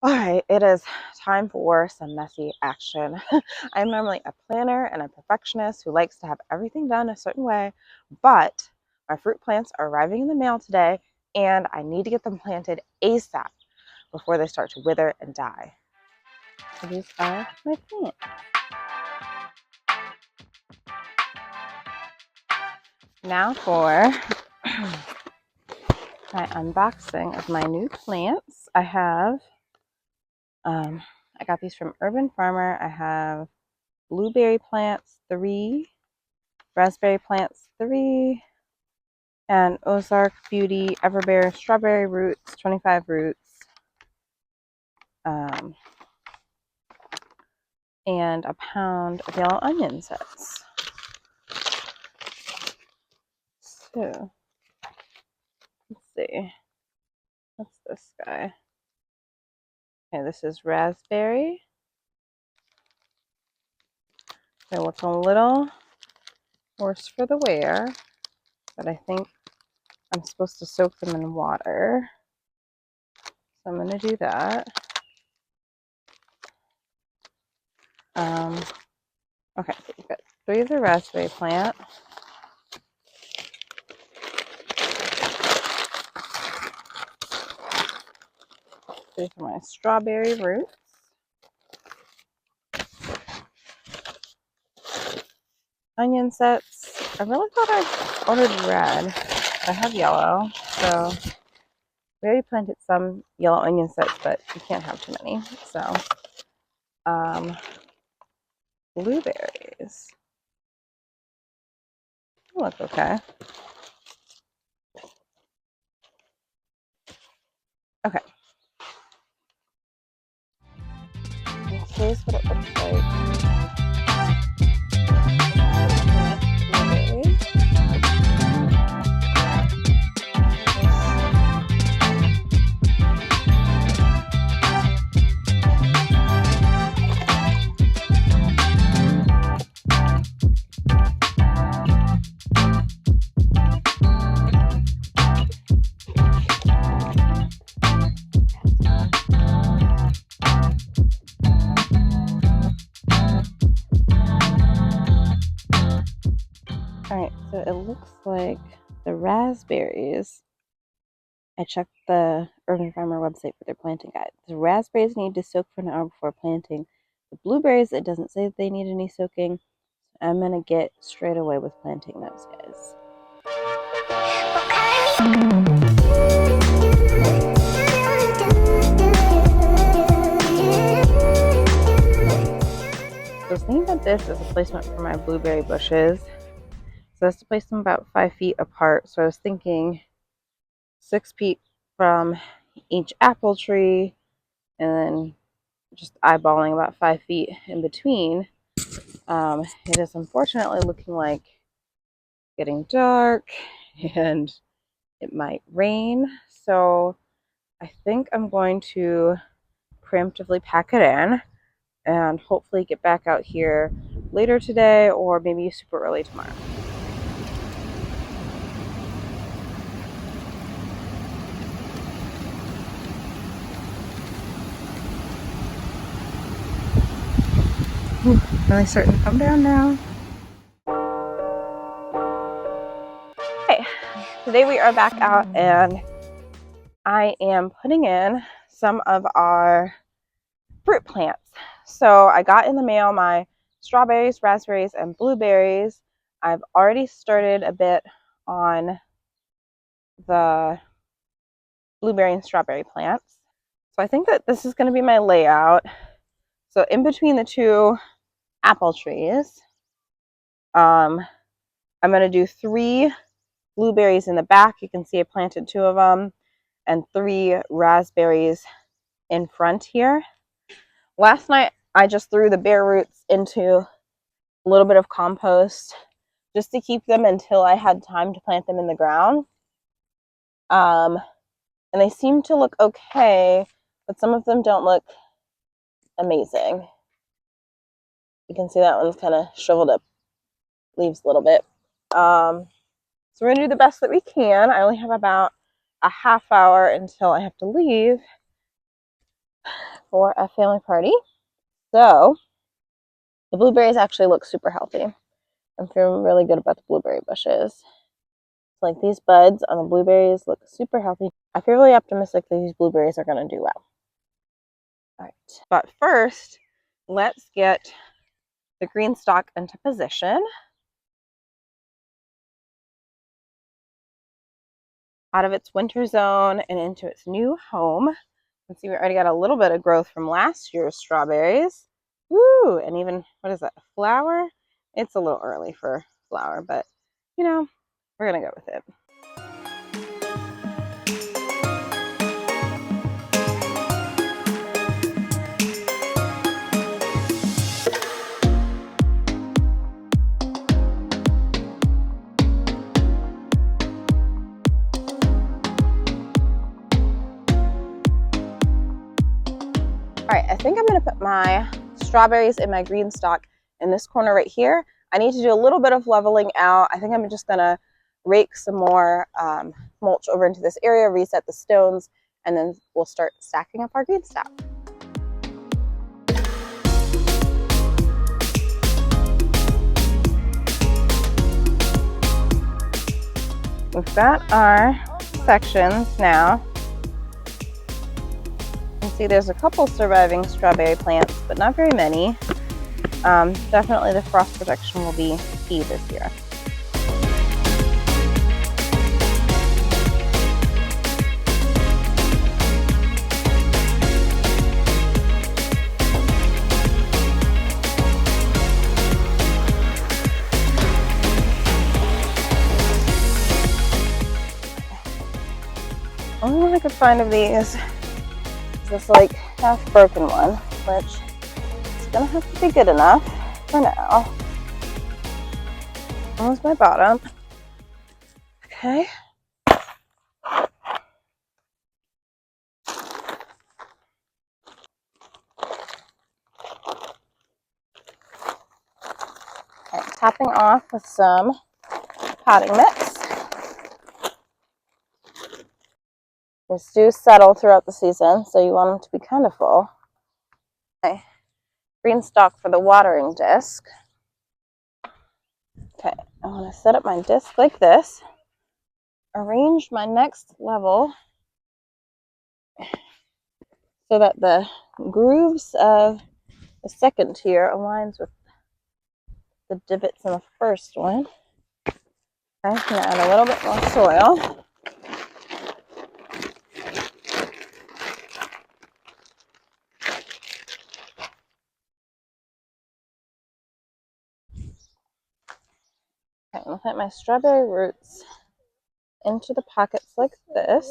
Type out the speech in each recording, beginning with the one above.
All right, it is time for some messy action. I'm normally a planner and a perfectionist who likes to have everything done a certain way, but my fruit plants are arriving in the mail today and I need to get them planted ASAP before they start to wither and die. So these are my plants. Now for my unboxing of my new plants. I got these from Urban Farmer. I have blueberry plants, 3, raspberry plants, 3, and Ozark Beauty Everbear strawberry roots, 25 roots, and a pound of yellow onion sets. So, let's see. What's this guy? Okay, this is raspberry. So it looks a little worse for the wear, but I think I'm supposed to soak them in water. So I'm going to do that. Okay, so we've got 3 of the raspberry plant. These are my strawberry roots. Onion sets. I really thought I ordered red. I have yellow, so we already planted some yellow onion sets, but you can't have too many. So, blueberries. They look okay. Okay. Here's what it looks like. Blueberries. All right, so it looks like the raspberries. I checked the Urban Farmer website for their planting guide. The raspberries need to soak for an hour before planting. The blueberries, it doesn't say that they need any soaking. I'm going to get straight away with planting those guys. So I was thinking about this as a placement for my blueberry bushes. So that's to place them about 5 feet apart. So I was thinking 6 feet from each apple tree and then just eyeballing about 5 feet in between. It is unfortunately looking like getting dark and it might rain. So I think I'm going to preemptively pack it in and hopefully get back out here later today or maybe super early tomorrow. Really starting to come down now. Okay, today we are back out and I am putting in some of our fruit plants. So I got in the mail my strawberries, raspberries, and blueberries. I've already started a bit on the blueberry and strawberry plants. So I think that this is going to be my layout. So in between the 2 apple trees, I'm going to do 3 blueberries in the back. You can see I planted 2 of them, and 3 raspberries in front here. Last night I just threw the bare roots into a little bit of compost just to keep them until I had time to plant them in the ground. And they seem to look okay, but some of them don't look amazing. You can see that one's kind of shriveled up leaves a little bit. So we're going to do the best that we can. I only have about a half hour until I have to leave. for a family party. So the blueberries actually look super healthy. I'm feeling really good about the blueberry bushes. Like these buds on the blueberries look super healthy. I feel really optimistic that these blueberries are going to do well. All right, but first, let's get the greenstock into position. Out of its winter zone and into its new home. You can see we already got a little bit of growth from last year's strawberries. Woo! And even, what is that, a flower? It's a little early for flower, but you know, we're going to go with it. All right, I think I'm going to put my strawberries in my greenstock in this corner right here. I need to do a little bit of leveling out. I think I'm just going to rake some more mulch over into this area, reset the stones, and then we'll start stacking up our greenstock. We've got our sections now. You can see there's a couple surviving strawberry plants, but not very many. Definitely the frost protection will be key this year. Only one I could find of these is this like half broken one, which is gonna have to be good enough for now. That was my bottom. Okay. Okay, topping off with some potting mix. These do settle throughout the season, so you want them to be kind of full. Okay. Greenstock for the watering disc. Okay, I want to set up my disc like this. Arrange my next level so that the grooves of the second tier aligns with the divots in the first one. Okay, I'm going to add a little bit more soil. Okay, I'm going to put my strawberry roots into the pockets like this.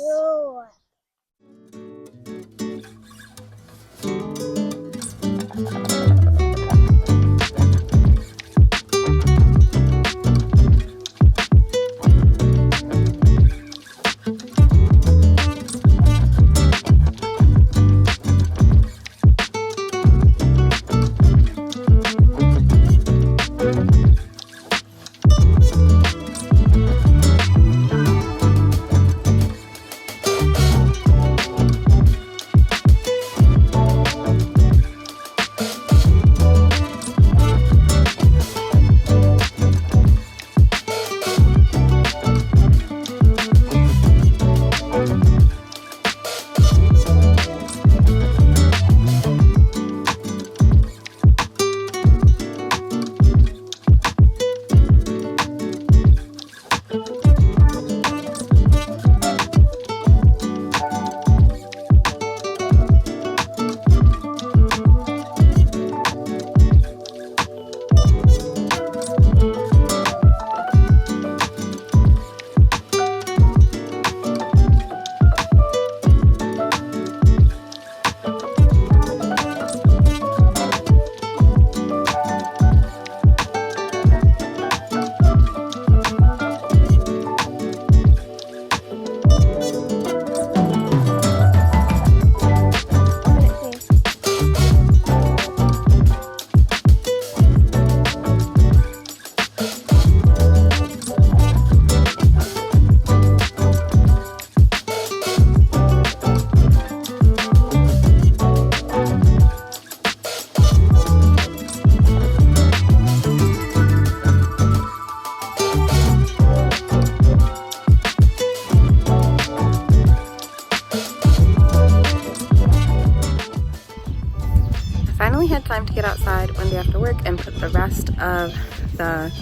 finally had time to get outside one day after work and put the rest of the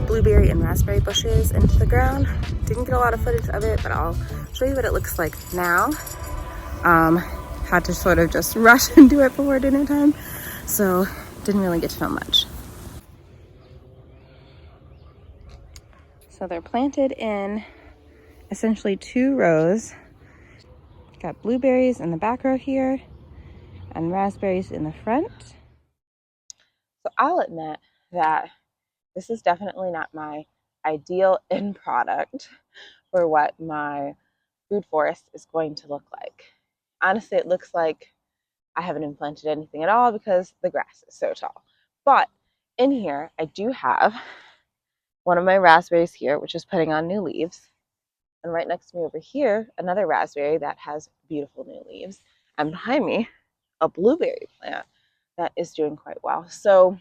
blueberry and raspberry bushes into the ground. Didn't get a lot of footage of it, but I'll show you what it looks like now. Had to sort of just rush and do it before dinner time, so didn't really get to film much. So they're planted in essentially 2 rows. Got blueberries in the back row here and raspberries in the front. So I'll admit that this is definitely not my ideal end product for what my food forest is going to look like. Honestly, it looks like I haven't implanted anything at all because the grass is so tall. But in here, I do have one of my raspberries here, which is putting on new leaves. And right next to me over here, another raspberry that has beautiful new leaves. And behind me, a blueberry plant that is doing quite well. So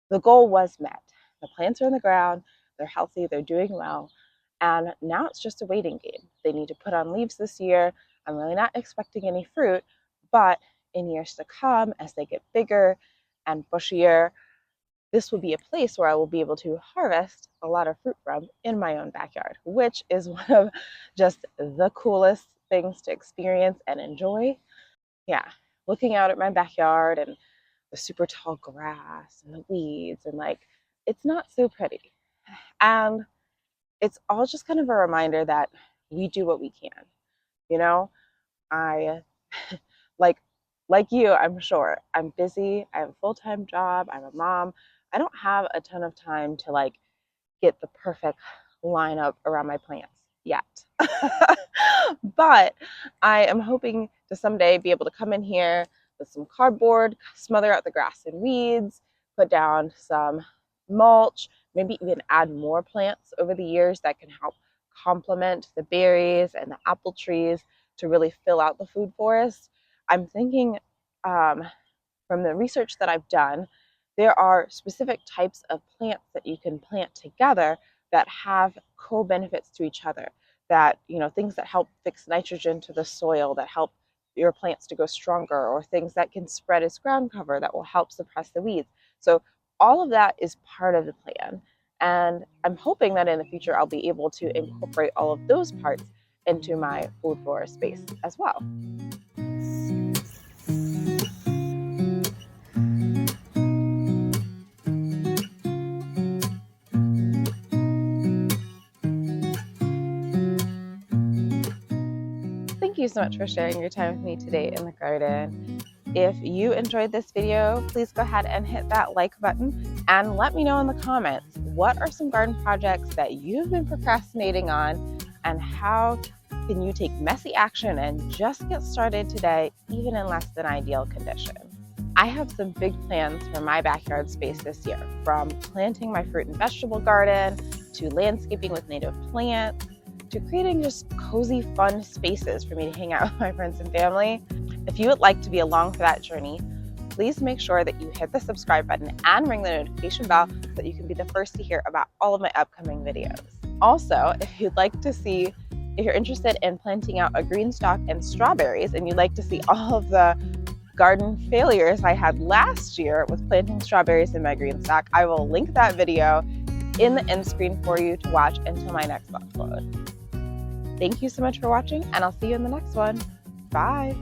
the goal was met. The plants are in the ground, they're healthy, they're doing well. And now it's just a waiting game. They need to put on leaves this year. I'm really not expecting any fruit, but in years to come, as they get bigger and bushier, this will be a place where I will be able to harvest a lot of fruit from in my own backyard, which is one of just the coolest things to experience and enjoy. Yeah, looking out at my backyard and the super tall grass and the weeds and it's not so pretty. And it's all just kind of a reminder that we do what we can. You know, I like you, I'm sure. I'm busy. I have a full-time job. I'm a mom. I don't have a ton of time to get the perfect lineup around my plants yet. But I am hoping to someday be able to come in here with some cardboard, smother out the grass and weeds, put down some mulch, maybe even add more plants over the years that can help complement the berries and the apple trees to really fill out the food forest. I'm thinking from the research that I've done, there are specific types of plants that you can plant together that have co-benefits to each other. That, things that help fix nitrogen to the soil, that help your plants to go stronger, or things that can spread as ground cover that will help suppress the weeds. So all of that is part of the plan. And I'm hoping that in the future I'll be able to incorporate all of those parts into my food forest space as well. Thank you so much for sharing your time with me today in the garden. If you enjoyed this video, please go ahead and hit that like button and let me know in the comments, what are some garden projects that you've been procrastinating on, and how can you take messy action and just get started today, even in less than ideal conditions. I have some big plans for my backyard space this year, from planting my fruit and vegetable garden, to landscaping with native plants, to creating just cozy, fun spaces for me to hang out with my friends and family. If you would like to be along for that journey, please make sure that you hit the subscribe button and ring the notification bell so that you can be the first to hear about all of my upcoming videos. Also, if you're interested in planting out a greenstock and strawberries, and you'd like to see all of the garden failures I had last year with planting strawberries in my greenstock, I will link that video in the end screen for you to watch until my next upload. Thank you so much for watching, and I'll see you in the next one. Bye.